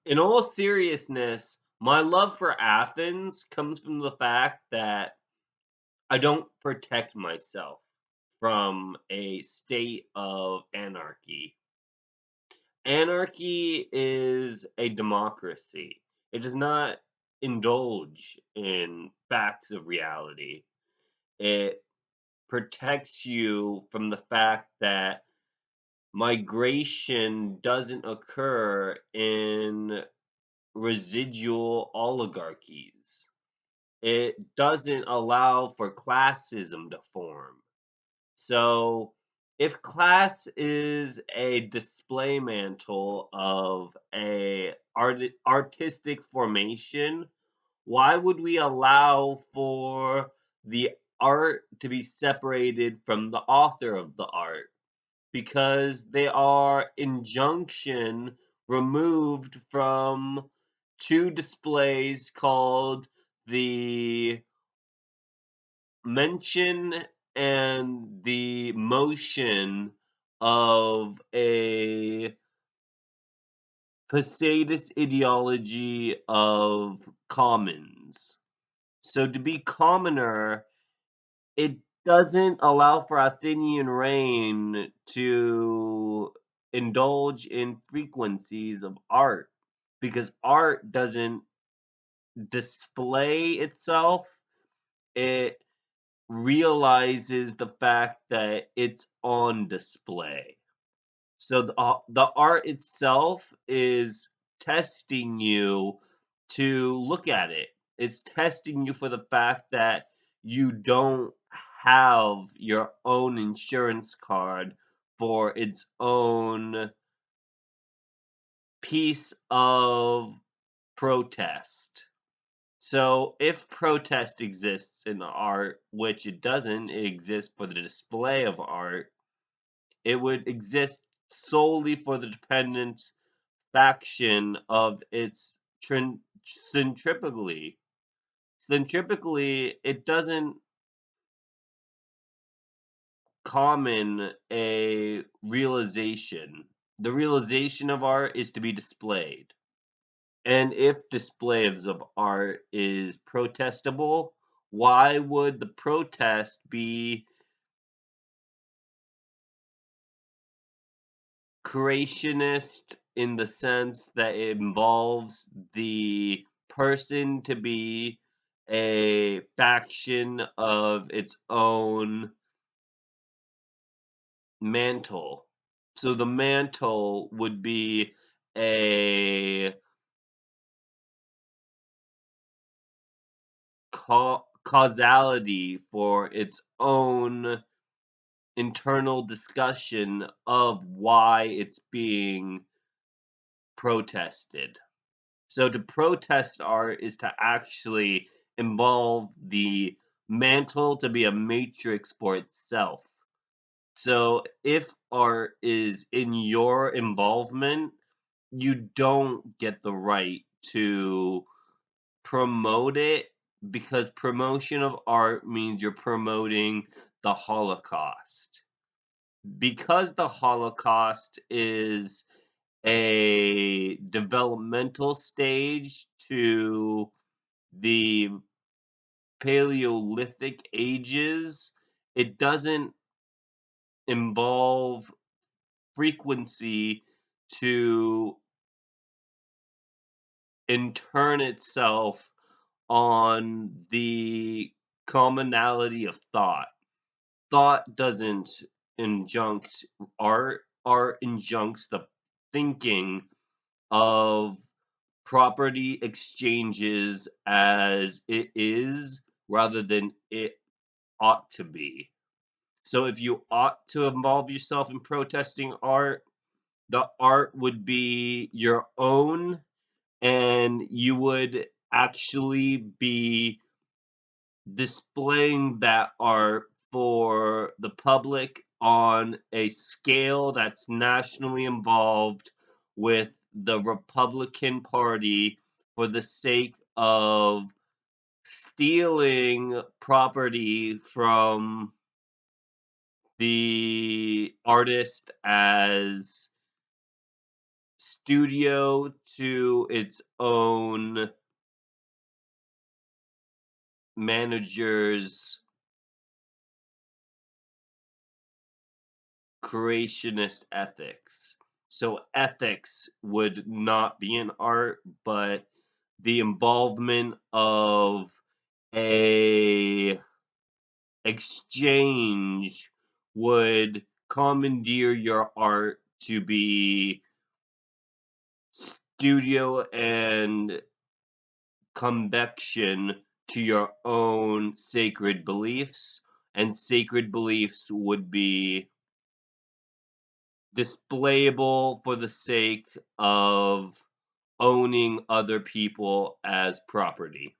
In all seriousness, my love for Athens comes from the fact that I don't protect myself from a state of anarchy. Anarchy is a democracy. It does not indulge in facts of reality. It protects you from the fact that migration doesn't occur in residual oligarchies. It doesn't allow for classism to form. So, if class is a display mantle of a artistic formation, why would we allow for the art to be separated from the author of the art? Because they are injunction removed from two displays called the mention and the motion of a Poseidus ideology of commons. So to be commoner, it doesn't allow for Athenian reign to indulge in frequencies of art because art doesn't display itself. It realizes the fact that it's on display. So the art itself is testing you to look at it. It's testing you for the fact that you don't have your own insurance card for its own piece of protest. So if protest exists in art, which it doesn't, it exists for the display of art, it would exist solely for the dependent faction of its centripetally. Centripetally, it doesn't common a realization. The realization of art is to be displayed. And if displays of art is protestable, why would the protest be creationist in the sense that it involves the person to be a faction of its own mantle? So the mantle would be a causality for its own internal discussion of why it's being protested. So to protest art is to actually involve the mantle to be a matrix for itself. So if art is in your involvement, you don't get the right to promote it because promotion of art means you're promoting the Holocaust. Because the Holocaust is a developmental stage to the Paleolithic ages, it doesn't involve frequency to intern itself on the commonality of thought. Thought doesn't injunct art, art injuncts the thinking of property exchanges as it is rather than it ought to be. So if you ought to involve yourself in protesting art, the art would be your own and you would actually be displaying that art for the public on a scale that's nationally involved with the Republican Party for the sake of stealing property from the artist as studio to its own manager's creationist ethics. So ethics would not be in art, but the involvement of a exchange would commandeer your art to be studio and convection to your own sacred beliefs, and sacred beliefs would be displayable for the sake of owning other people as property.